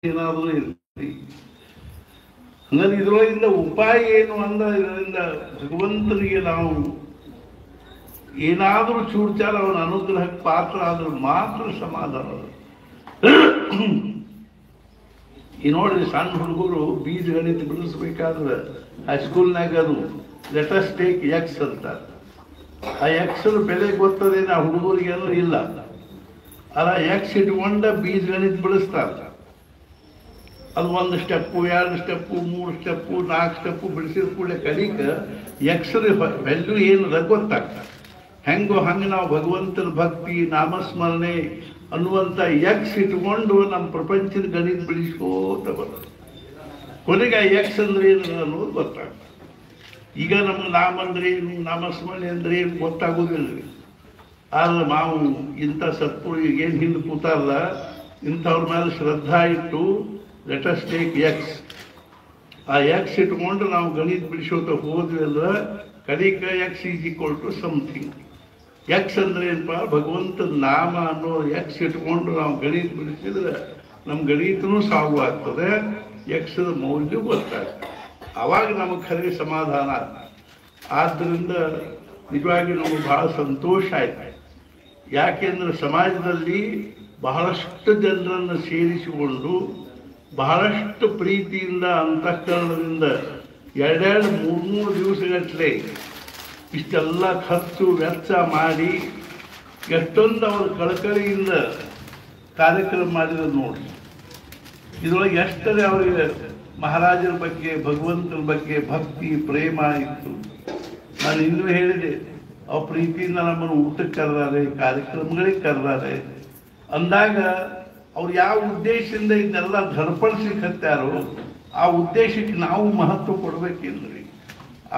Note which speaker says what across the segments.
Speaker 1: ಏನಾದರೂ ಇರಲಿ. ಹಂಗಂದ್ರೆ ಇದರೊಳಗಿಂದ ಉಪಾಯ ಏನು ಅಂದ, ಇದರಿಂದ ಭಗವಂತನಿಗೆ ನಾವು ಏನಾದರೂ ಚೂಡ್ಚಾರ ಅವನ ಅನುಗ್ರಹಕ್ಕೆ ಪಾತ್ರ ಆದ್ರೆ ಮಾತ್ರ ಸಮಾಧಾನ. ಈ ನೋಡ್ರಿ, ಸಣ್ಣ ಹುಡುಗರು ಬೀಜ ಗಣಿತ ಬಿಡಿಸ್ಬೇಕಾದ್ರೆ ಹೈಸ್ಕೂಲ್ನಾಗ ಅದು ಲೆಟಸ್ ಟೇಕ್ ಎಕ್ಸ್ ಅಂತ, ಆ ಎಕ್ಸ್ ಬೆಲೆ ಗೊತ್ತದೇನು ಆ ಹುಡುಗರಿಗೆಲ್ಲ ಇಲ್ಲ. ಅಲ್ಲ, ಎಕ್ಸ್ ಇಟ್ಕೊಂಡ ಬೀಜ ಗಣಿತ ಬಿಡಿಸ್ತಾರೆ. ಅದು 1 ಸ್ಟೆಪ್ಪು 2 ಸ್ಟೆಪ್ಪು 3 ಸ್ಟೆಪ್ಪು 4 ಸ್ಟೆಪ್ಪು ಬಿಡಿಸಿದ ಕೂಡಲೇ ಕಲಿಕ ಎಕ್ಸ್ರ ವ್ಯಾಲ್ಯೂ ಏನು ಗೊತ್ತಾಗ್ತದೆ. ಹೆಂಗೋ ಹಂಗೆ ನಾವು ಭಗವಂತನ ಭಕ್ತಿ ನಾಮಸ್ಮರಣೆ ಅನ್ನುವಂಥ ಎಕ್ಸ್ ಇಟ್ಕೊಂಡು ನಮ್ಮ ಪ್ರಪಂಚದ ಗಣಿತ ಬಿಡಿಸ್ಕೋತ ಬರೋದು. ಕೊನೆಗೆ ಆ ಎಕ್ಸ್ ಅಂದ್ರೆ ಏನು ಅನ್ನೋದು ಗೊತ್ತಾಗ್ತದೆ. ಈಗ ನಮ್ಗೆ ನಾಮ ಅಂದ್ರೆ ಏನು, ನಾಮಸ್ಮರಣೆ ಅಂದ್ರೆ ಏನು ಗೊತ್ತಾಗೋದಿಲ್ಲ. ಆದ್ರೆ ನಾವು ಇಂಥ ಸತ್ಪುರು ಏನು ಹಿಂದೆ ಕೂತಾರಲ್ಲ, ಇಂಥವ್ರ ಮೇಲೆ ಶ್ರದ್ಧಾ ಇಟ್ಟು ಲೆಟಸ್ ಟೇಕ್ ಎಕ್ಸ್, ಆ ಎಕ್ಸ್ ಇಟ್ಕೊಂಡು ನಾವು ಗಣಿತ ಬಿಡಿಸೋತ ಹೋದ್ವಿ ಅಂದ್ರೆ ಕಲಿಕ x is equal to something. X ಅಂದ್ರೆ ಏನಪ್ಪ, ಭಗವಂತನ ನಾಮ ಅನ್ನೋ ಎಕ್ಸ್ ಇಟ್ಕೊಂಡು ನಾವು ಗಣಿತ ಬಿಡಿಸಿದ್ರೆ ನಮ್ಮ ಗಣಿತನೂ ಸಾವು ಆಗ್ತದೆ, ಎಕ್ಸ್ದ ಮೌಲ್ಯ ಗೊತ್ತಾಗ್ತದೆ. ಆವಾಗ ನಮಗೆ ಖರೆ ಸಮಾಧಾನ ಆಗ್ತದೆ. ಆದ್ದರಿಂದ ನಿಜವಾಗಿ ನಮಗೆ ಬಹಳ ಸಂತೋಷ ಆಯ್ತು. ಯಾಕೆಂದ್ರೆ ಸಮಾಜದಲ್ಲಿ ಬಹಳಷ್ಟು ಜನರನ್ನು ಸೇರಿಸಿಕೊಂಡು ಬಹಳಷ್ಟು ಪ್ರೀತಿಯಿಂದ ಅಂತಃಕರಣದಿಂದ 2-3 ದಿವಸಗಟ್ಟಲೆ ಇಷ್ಟೆಲ್ಲ ಖರ್ಚು ವೆಚ್ಚ ಮಾಡಿ ಎಷ್ಟೊಂದು ಅವರು ಕಳಕಳಿಯಿಂದ ಕಾರ್ಯಕ್ರಮ ಮಾಡಿರೋದು ನೋಡಿ. ಇದರೊಳಗೆ ಎಷ್ಟರೇ ಅವರಿಗೆ ಮಹಾರಾಜರ ಬಗ್ಗೆ ಭಗವಂತನ ಬಗ್ಗೆ ಭಕ್ತಿ ಪ್ರೇಮ ಇತ್ತು. ನಾನು ಇನ್ನೂ ಹೇಳಿದೆ, ಅವ್ರ ಪ್ರೀತಿಯಿಂದ ನಮ್ಮನ್ನು ಊಟಕ್ಕೆ ಕರೆದಾರೆ, ಕಾರ್ಯಕ್ರಮಗಳಿಗೆ ಕರೆದಾರೆ ಅಂದಾಗ ಅವ್ರು ಯಾವ ಉದ್ದೇಶದಿಂದ ಇದನ್ನೆಲ್ಲ ಧರ್ಪಡಿಸ್ಲಿಕ್ಕೆ ಹತ್ತಾರೋ ಆ ಉದ್ದೇಶಕ್ಕೆ ನಾವು ಮಹತ್ವ ಕೊಡ್ಬೇಕಿಲ್ರಿ.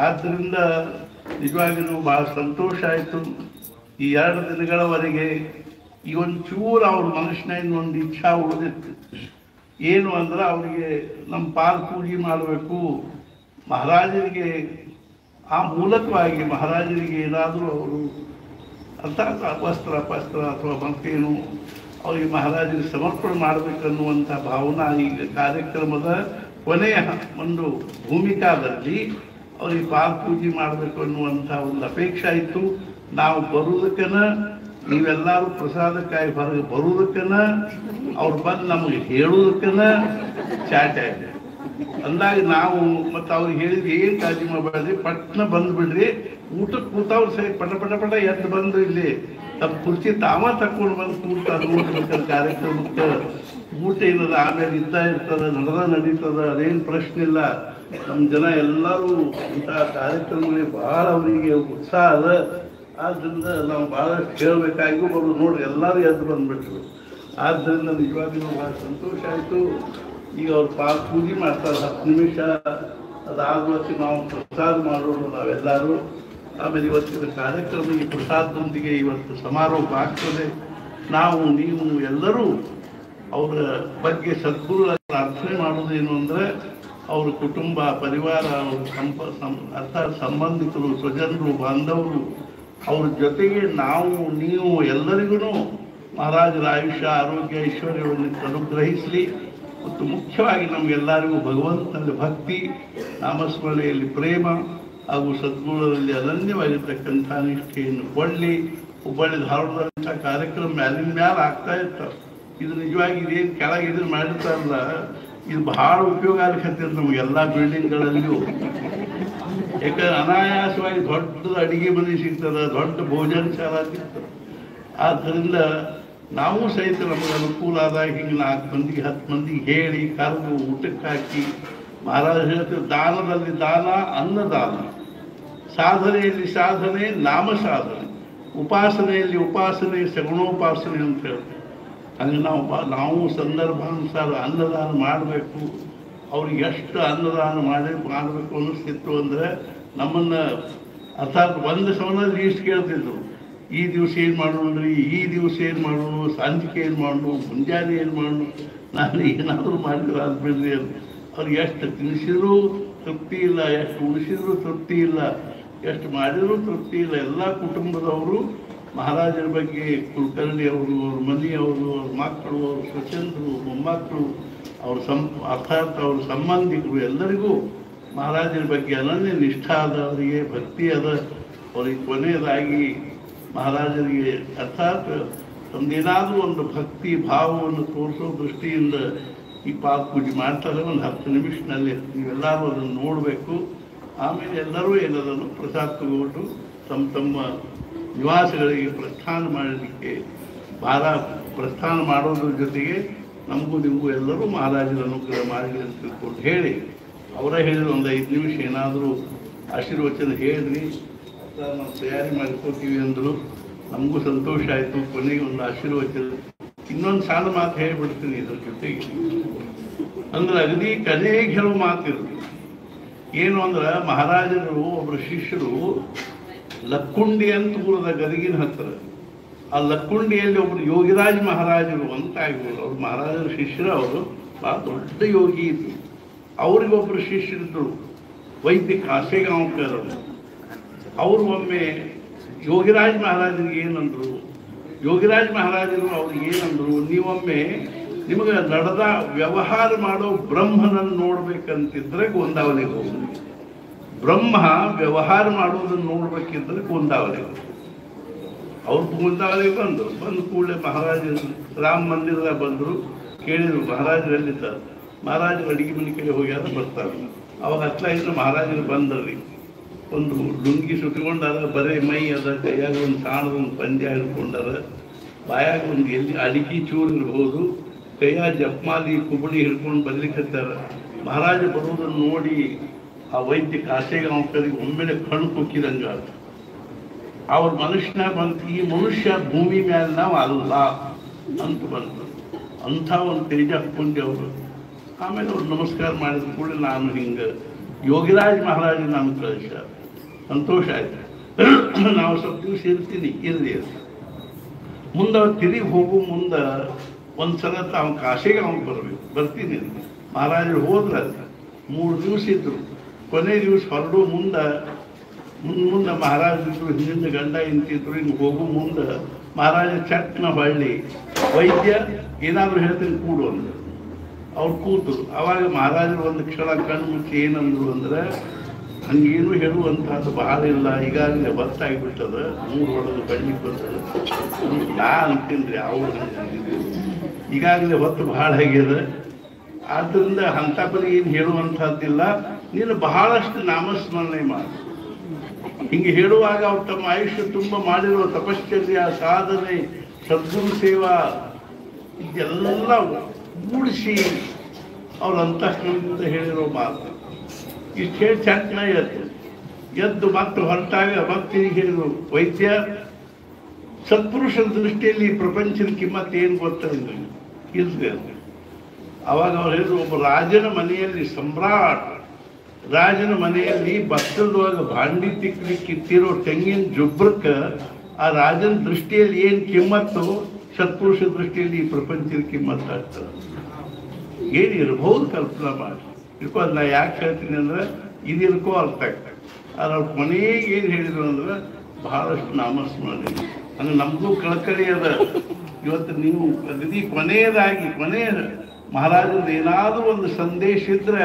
Speaker 1: ಆದ್ದರಿಂದ ನಿಜವಾಗಿಯೂ ಬಹಳ ಸಂತೋಷ ಆಯಿತು. ಈ 2 ದಿನಗಳವರೆಗೆ ಈ ಒಂಚೂರು ಅವ್ರ ಮನುಷ್ಯನ ಒಂದು ಇಚ್ಛಾ ಉಳಿದಿತ್ತು. ಏನು ಅಂದ್ರೆ ಅವರಿಗೆ ನಮ್ಮ ಪಾದ ಪೂಜೆ ಮಾಡಬೇಕು, ಮಹಾರಾಜರಿಗೆ ಆ ಮೂಲಕವಾಗಿ ಮಹಾರಾಜರಿಗೆ ಏನಾದರೂ ಅವರು ಅರ್ಥಾತ್ ವಸ್ತ್ರ ಪಸ್ತ್ರ ಅಥವಾ ಮತ್ತೇನು ಅವರಿಗೆ ಮಹಾರಾಜರಿಗೆ ಸಮರ್ಪಣೆ ಮಾಡಬೇಕನ್ನುವಂಥ ಭಾವನಾ ಈಗ ಕಾರ್ಯಕ್ರಮದ ಕೊನೆಯ ಒಂದು ಭೂಮಿಕಾದಲ್ಲಿ ಅವರಿಗೆ ಪಾದ ಪೂಜೆ ಮಾಡಬೇಕು ಅನ್ನುವಂಥ ಒಂದು ಅಪೇಕ್ಷೆ ಆಯಿತು. ನಾವು ಬರುವುದಕ್ಕನ, ನೀವೆಲ್ಲರೂ ಪ್ರಸಾದಕ್ಕಾಗಿ ಹೊರಗೆ ಬರುವುದಕ್ಕನ, ಅವ್ರು ಬಂದು ನಮಗೆ ಹೇಳುವುದಕ್ಕನ ಚಾಟ ಆಗಿದೆ ಅಂದಾಗ ನಾವು ಮತ್ತು ಅವ್ರಿಗೆ ಹೇಳಿದ್ವಿ, ಏನು ಕಾಳಜಿ ಮಾಡಬೇಡ್ರಿ, ಪಟ್ನ ಬಂದುಬಿಡ್ರಿ, ಊಟಕ್ಕೆ ಕೂತವ್ರು ಸರಿ ಪಟ ಪಟ ಪಟ ಎದ್ದು ಬಂದು ಇಲ್ಲಿ ತಮ್ಮ ಕುರ್ಚಿ ತಾವ ತಕ್ಕೊಂಡು ಬಂದು ಕೂಡ್ತಾರೆ ಊಟಬೇಕಾದ್ರೆ ಕಾರ್ಯಕ್ರಮಕ್ಕೆ. ಊಟ ಏನದ ಆಮೇಲೆ ಇರ್ತದೆ, ನಡೀತದ, ಅದೇನು ಪ್ರಶ್ನೆ ಇಲ್ಲ. ನಮ್ಮ ಜನ ಎಲ್ಲರೂ ಇಂಥ ಕಾರ್ಯಕ್ರಮಗಳಿಗೆ ಭಾಳ ಅವರಿಗೆ ಉತ್ಸಾಹ ಅದ. ಆದ್ದರಿಂದ ನಾವು ಭಾಳಷ್ಟು ಕೇಳಬೇಕಾಗಿಯೂ ಬರೋದು ನೋಡ್ರಿ, ಎಲ್ಲರೂ ಎದ್ದು ಬಂದುಬಿಟ್ರು. ಆದ್ದರಿಂದ ನಿಜವಾಗಿಯೂ ಭಾಳ ಸಂತೋಷ ಆಯಿತು. ಈಗ ಅವ್ರು ಪಾದ ಪೂಜೆ ಮಾಡ್ತಾರೆ 10 ನಿಮಿಷ, ಅದಾಗುವಷ್ಟು ನಾವು ಪ್ರಸಾದ ಮಾಡೋದು ನಾವೆಲ್ಲರೂ. ಆಮೇಲೆ ಇವತ್ತಿನ ಕಾರ್ಯಕ್ರಮ ಈ ಪ್ರಸಾದದೊಂದಿಗೆ ಇವತ್ತು ಸಮಾರೋಪ ಆಗ್ತದೆ. ನಾವು ನೀವು ಎಲ್ಲರೂ ಅವರ ಬಗ್ಗೆ ಸದ್ಗುರುಗಳ ಪ್ರಾರ್ಥನೆ ಮಾಡೋದೇನು ಅಂದರೆ ಅವ್ರ ಕುಟುಂಬ ಪರಿವಾರ, ಅವ್ರ ಅರ್ಥಾತ್ ಸಂಬಂಧಿಕರು, ಸ್ವಜನರು, ಬಾಂಧವರು, ಅವ್ರ ಜೊತೆಗೆ ನಾವು ನೀವು ಎಲ್ಲರಿಗೂ ಮಹಾರಾಜರ ಆಯುಷ್ಯ ಆರೋಗ್ಯ ಐಶ್ವರ್ಯವನ್ನು ಅನುಗ್ರಹಿಸಲಿ. ಮತ್ತು ಮುಖ್ಯವಾಗಿ ನಮಗೆಲ್ಲರಿಗೂ ಭಗವಂತನಲ್ಲಿ ಭಕ್ತಿ, ನಾಮಸ್ಮರಣೆಯಲ್ಲಿ ಪ್ರೇಮ ಹಾಗೂ ಸದ್ಗುಣದಲ್ಲಿ ಅನನ್ಯವಾಗಿರ್ತಕ್ಕಂಥ ನಿಷ್ಠೆಯನ್ನು ಕೊಡಲಿ. ಹುಬ್ಬಳ್ಳಿ ಧಾರವಾಡದಂಥ ಕಾರ್ಯಕ್ರಮ ಮ್ಯಾಲಿನ ಮ್ಯಾಲೆ ಆಗ್ತಾ ಇರ್ತಾರೆ. ಇದು ನಿಜವಾಗಿ ಇದೇನು ಕೆಳಗೆ ಇದನ್ನು ಮಾಡಿರ್ತಾರಲ್ಲ, ಇದು ಬಹಳ ಉಪಯೋಗ ಆಗ್ಲಿಕ್ಕೆ ನಮಗೆಲ್ಲ ಬಿಲ್ಡಿಂಗ್ಗಳಲ್ಲಿಯೂ. ಯಾಕಂದ್ರೆ ಅನಾಯಾಸವಾಗಿ ದೊಡ್ಡದು ಅಡಿಗೆ ಮನೆ ಸಿಗ್ತದೆ, ದೊಡ್ಡ ಭೋಜನ ಶಾಲಾ ಸಿಗ್ತದೆ. ಆದ್ದರಿಂದ ನಾವು ಸಹಿತ ನಮಗೆ ಅನುಕೂಲ ಆದಾಗ ಹಿಂಗೆ 4 ಮಂದಿಗೆ 10 ಮಂದಿಗೆ ಹೇಳಿ ಕರೆದು ಊಟಕ್ಕೆ ಹಾಕಿ, ಮಹಾರಾಜ ಹೇಳ್ತಾರೆ, ದಾನದಲ್ಲಿ ದಾನ ಅನ್ನದಾನ, ಸಾಧನೆಯಲ್ಲಿ ಸಾಧನೆ ನಾಮ ಸಾಧನೆ, ಉಪಾಸನೆಯಲ್ಲಿ ಉಪಾಸನೆ ಸಗುಣೋಪಾಸನೆ ಅಂತ ಹೇಳ್ತಾರೆ. ಹಂಗೆ ನಾವು ಸಂದರ್ಭಾನುಸಾರ ಅನ್ನದಾನ ಮಾಡಬೇಕು. ಅವ್ರಿಗೆ ಎಷ್ಟು ಅನ್ನದಾನ ಮಾಡಬೇಕು ಅನ್ನಿಸ್ತಿತ್ತು ಅಂದರೆ ನಮ್ಮನ್ನು ಅರ್ಥಾತ್ ಒಂದು ಸವನ ಲೀಸ್ಟ್ ಕೇಳ್ತಿದ್ರು. ಈ ದಿವಸ ಏನು ಮಾಡೋಣ್ರಿ, ಈ ದಿವಸ ಏನು ಮಾಡೋಣ, ಸಂಜಿಕೆ ಏನು ಮಾಡೋಣ, ಮುಂಜಾನೆ ಏನು ಮಾಡೋಣ, ನಾನು ಏನಾದರೂ ಮಾಡಿದ್ರೆ ಅದು ಬಿಡ್ರಿ ಅಂತ. ಅವ್ರಿಗೆ ಎಷ್ಟು ತಿನ್ನಿಸಿದ್ರು ತೃಪ್ತಿ ಇಲ್ಲ, ಎಷ್ಟು ಉಳಿಸಿದ್ರು ತೃಪ್ತಿ ಇಲ್ಲ, ಎಷ್ಟು ಮಾಡಿದರೂ ತೃಪ್ತಿ ಇಲ್ಲ. ಎಲ್ಲ ಕುಟುಂಬದವರು ಮಹಾರಾಜರ ಬಗ್ಗೆ ಕುಲಕರ್ಣಿ ಅವರು, ಅವ್ರ ಮನೆಯವರು, ಅವ್ರ ಮಕ್ಕಳು, ಅವ್ರ ಸ್ವಚಂದ್ರು, ಮೊಮ್ಮಕ್ಕಳು, ಅರ್ಥಾತ್ ಅವ್ರ ಸಂಬಂಧಿಕರು ಎಲ್ಲರಿಗೂ ಮಹಾರಾಜರ ಬಗ್ಗೆ ಅನನ್ಯ ನಿಷ್ಠ ಆದವರಿಗೆ ಭಕ್ತಿ ಅದ. ಅವ್ರಿಗೆ ಕೊನೆಯದಾಗಿ ಮಹಾರಾಜರಿಗೆ ಅರ್ಥಾತ್ ಒಂದೇನಾದರೂ ಒಂದು ಭಕ್ತಿ ಭಾವವನ್ನು ತೋರಿಸೋ ದೃಷ್ಟಿಯಿಂದ ಈ ಪಾದ ಪೂಜೆ ಮಾಡ್ತಾರೆ. ಒಂದು 10 ನಿಮಿಷದಲ್ಲಿ ನೀವೆಲ್ಲರೂ ಅದನ್ನು ನೋಡಬೇಕು. ಆಮೇಲೆ ಎಲ್ಲರೂ ಏನದನ್ನು ಪ್ರಸಾದ ತಗೊಂಡು ತಮ್ಮ ತಮ್ಮ ನಿವಾಸಗಳಿಗೆ ಪ್ರಸ್ಥಾನ ಮಾಡಲಿಕ್ಕೆ ಪ್ರಸ್ಥಾನ ಮಾಡೋದ್ರ ಜೊತೆಗೆ ನಮಗೂ ನಿಮಗೂ ಎಲ್ಲರೂ ಮಹಾರಾಜರ ಅನುಗ್ರಹ ಮಾಡಲಿ ಅಂತ ತಿಳ್ಕೊಂಡು ಹೇಳಿ, ಅವರ ಹೇಳಿದ ಒಂದು 5 ನಿಮಿಷ ಏನಾದರೂ ಆಶೀರ್ವಚನ ಹೇಳ್ರಿ, ನಾವು ತಯಾರಿ ಮಾಡ್ಕೋತೀವಿ ಅಂದರು. ನಮಗೂ ಸಂತೋಷ ಆಯಿತು. ಕೊನೆಗೆ ಒಂದು ಆಶೀರ್ವಚನ ಇನ್ನೊಂದು ಸಣ್ಣ ಮಾತು ಹೇಳಿಬಿಡ್ತೀನಿ ಇದ್ರ ಜೊತೆಗೆ. ಅಂದ್ರೆ ಅಗದಿ ಕನೆಗೆ ಹೇಳೋ ಮಾತಿರು ಏನು ಅಂದ್ರೆ, ಮಹಾರಾಜರು ಒಬ್ಬರು ಶಿಷ್ಯರು ಲಕ್ಕುಂಡಿ ಅಂತ ಊರದ ಗದಗಿನ ಹತ್ತಿರ, ಆ ಲಕ್ಕುಂಡಿಯಲ್ಲಿ ಒಬ್ರು ಯೋಗಿರಾಜ್ ಮಹಾರಾಜರು ಅಂತ ಆಗಿದ್ರು. ಅವ್ರು ಮಹಾರಾಜರ ಶಿಷ್ಯರು, ಅವರು ಭಾಳ ದೊಡ್ಡ ಯೋಗಿ ಇದ್ರು. ಅವ್ರಿಗೊಬ್ಬರು ಶಿಷ್ಯರಿದ್ರು ವೈದ್ಯ ಕಾಸೇಗಾಂವ್ಕರ್. ಅವರು ಒಮ್ಮೆ ಯೋಗಿರಾಜ್ ಮಹಾರಾಜರಿಗೆ ಏನಂದ್ರು, ಯೋಗಿರಾಜ್ ಮಹಾರಾಜರು ಅವ್ರಿಗೆ ಏನಂದ್ರು, ನೀವೊಮ್ಮೆ ನಿಮಗೆ ನಡೆದ ವ್ಯವಹಾರ ಮಾಡೋ ಬ್ರಹ್ಮನನ್ನು ನೋಡ್ಬೇಕಂತಿದ್ರೆ ಗೋಂದಾವಲಿಗೆ ಹೋಗಿ, ಬ್ರಹ್ಮ ವ್ಯವಹಾರ ಮಾಡೋದನ್ನು ನೋಡ್ಬೇಕಿದ್ರೆ ಗೋಂದಾವಲಿಗೆ. ಅವ್ರು ಗೋಂದಾವಲಿಗೆ ಬಂದು ಕೂಡಲೇ ಮಹಾರಾಜರು ರಾಮ ಮಂದಿರದಾಗ ಬಂದರು. ಕೇಳಿದ್ರು ಮಹಾರಾಜರು ಎಲ್ಲಿದ್ದಾರೆ? ಮಹಾರಾಜರು ಅಡಿಗೆ ಮನೆ ಕಡೆ ಹೋಗ್ಯಾರ, ಬರ್ತಾರೆ. ಅವಾಗ ಹತ್ತಲಿಂದ ಮಹಾರಾಜರು ಬಂದ್ರಿ. ಒಂದು ಲುಂಗಿ ಸುಟ್ಕೊಂಡಾರ, ಬರೀ ಮೈ ಅದ, ಕೈಯಾಗ ಒಂದು ಸಾಣದೊಂದು ಪಂದ್ಯ ಹಿಡ್ಕೊಂಡಾರ, ಬಾಯಾಗ ಒಂದು ಎಲ್ಲಿ ಅಡಿಕೆ ಚೂರು ಇರ್ಬೋದು, ಕೈಯಾಗ ಜಪ್ಮಾಲಿ ಕುಬಳಿ ಹಿಡ್ಕೊಂಡು ಬರ್ಲಿಕ್ಕತ್ತಾರ. ಮಹಾರಾಜ ಬರೋದನ್ನು ನೋಡಿ ಆ ವೈದ್ಯ ಕಾಸೇಗಾಂವ್ಕರಿಗೆ ಒಮ್ಮೆಲೆ ಕಣ್ಣು ಕುಕ್ಕಿದಂಗ ಅವ್ರ ಮನುಷ್ಯನ ಬಂತು, ಈ ಮನುಷ್ಯ ಭೂಮಿ ಮೇಲೆ ನಾವು ಅಲ್ಲ ಅಂತ ಬಂತು. ಅಂಥ ಒಂದು ತೇಜ ಹಾಕೊಂಡೆ ಅವರು. ಆಮೇಲೆ ಅವ್ರು ನಮಸ್ಕಾರ ಮಾಡಿದ ಕೂಡ ನಾನು ಹಿಂಗೆ ಯೋಗಿರಾಜ್ ಮಹಾರಾಜ ನಾನು ಕಳಿಸ ಸಂತೋಷ ಆಯ್ತು. ನಾವು ಸ್ವಲ್ಪ ದಿವಸ ಇರ್ತೀನಿ, ಇರಲಿ. ಮುಂದೆ ಅವ್ರು ತಿರುಗಿ ಹೋಗು ಮುಂದೆ ಒಂದು ಸಲ ತಾವು ಕಾಶಿಗೆ ಅವ್ನು ಬರ್ತೀನಿ. ಮಹಾರಾಜರು ಹೋದ್ರ 3 ದಿವಸ ಇದ್ರು. ಕೊನೆ ದಿವಸ ಹೊರಡು ಮುಂದೆ ಮಹಾರಾಜರು ಹಿಂದಿಂದ ಗಂಡ ಇಂತಿದ್ರು. ಹಿಂಗೆ ಹೋಗು ಮುಂದೆ ಮಹಾರಾಜ ಚಟ್ನ ಹೊಳ್ಳಿ, ವೈದ್ಯ ಏನಾದರೂ ಹೇಳ್ತೀನಿ ಕೂಡು ಅಂದರು. ಅವ್ರು ಕೂತು ಅವಾಗ ಮಹಾರಾಜರು ಒಂದು ಕ್ಷಣ ಕಣ್ಣು ಮುಚ್ಚಿ ಏನಂದ್ರು ಅಂದ್ರೆ, ಹಂಗೇನು ಹೇಳುವಂಥದ್ದು ಬಹಳ ಇಲ್ಲ, ಈಗಾಗಲೇ ಹೊತ್ತಾಗಿಬಿಟ್ಟದ, 3 ಹೊಡೆದು ಕಣ್ಣಿಗೆ ಬರ್ತದೆ. ನಾ ಅಂತೀನಿ ಅವ್ರು ಈಗಾಗಲೇ ಹೊತ್ತು ಬಹಳ ಆಗ್ಯದ, ಆದ್ದರಿಂದ ಅಂಥ ಪರಿ ಏನು ಹೇಳುವಂಥದ್ದಿಲ್ಲ, ನೀನು ಬಹಳಷ್ಟು ನಾಮಸ್ಮರಣೆ ಮಾಡು. ಹಿಂಗೆ ಹೇಳುವಾಗ ಅವ್ರು ತಮ್ಮ ಆಯುಷ್ಯ ತುಂಬ ಮಾಡಿರೋ ತಪಶ್ಚರ್ಯ, ಸಾಧನೆ, ಸದ್ಗುರು ಸೇವಾ ಇದೆಲ್ಲ ಮೂಡಿಸಿ ಅವ್ರ ಅಂತಃಕರಣದಿಂದ ಹೇಳಿರೋ ಮಾತು. ಇಷ್ಟು ಹೇಳಿ ಚಟ್ನ ಎದ್ದು ಮತ್ತೆ ಹೊರಟಾಗ ಮತ್ತೆ ಹೇಳಿದ್ರು, ವೈದ್ಯ ಸತ್ಪುರುಷರ ದೃಷ್ಟಿಯಲ್ಲಿ ಪ್ರಪಂಚದ ಕಿಮ್ಮತ್ತು ಏನು ಗೊತ್ತಿಲ್ಲ ಇಲ್ದೆ. ಅವಾಗ ಅವ್ರು ಹೇಳಿದ್ರು, ಒಬ್ಬ ರಾಜನ ಮನೆಯಲ್ಲಿ ಸಮ್ರಾಟ್ ರಾಜನ ಮನೆಯಲ್ಲಿ ಭತ್ತದೊಳಗೆ ಭಾಂಡಿ ತಿಕ್ಲಿಕ್ಕೆ ಇಟ್ಟಿರೋ ತೆಂಗಿನ ಜುಬ್ರಕ್ಕೆ ಆ ರಾಜನ ದೃಷ್ಟಿಯಲ್ಲಿ ಏನು ಕಿಮ್ಮತ್ತು, ಸತ್ಪುರುಷ ದೃಷ್ಟಿಯಲ್ಲಿ ಈ ಪ್ರಪಂಚದ ಕಿಮ್ಮತ್ತು ಆಗ್ತದೆ. ಏನಿರ್ಬೋದು ಕಲ್ಪನಾ ಮಾಡಿ ಇರ್ಕೋ. ನಾ ಯಾಕೆ ಹೇಳ್ತೀನಿ ಅಂದ್ರೆ ಇದಿರ್ಕೋ ಅರ್ಥ ಆಗ್ತದೆ. ಆದ್ರೆ ಅವ್ರು ಕೊನೆಗೆ ಏನು ಹೇಳಿದ್ರು ಅಂದ್ರೆ ಬಹಳಷ್ಟು ನಾಮಸ್ಮರಣೆ. ಹಂಗೆ ನಮಗೂ ಕಳಕಳಿ ಅದ. ಇವತ್ತು ನೀವು ಅಗದಿ ಕೊನೆಯದಾಗಿ ಮಹಾರಾಜರದ ಏನಾದರೂ ಒಂದು ಸಂದೇಶ ಇದ್ರೆ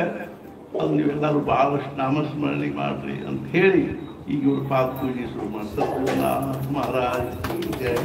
Speaker 1: ಅದು ನೀವೆಲ್ಲರೂ ಬಹಳಷ್ಟು ನಾಮಸ್ಮರಣೆ ಮಾಡ್ರಿ ಅಂತ ಹೇಳಿ ಈಗ ಇವ್ರು ಪಾದ ಪೂಜೆ ಶುರು ಮಾಡ್ತಾರೆ. ಮಹಾರಾಜ್ ಜಯ.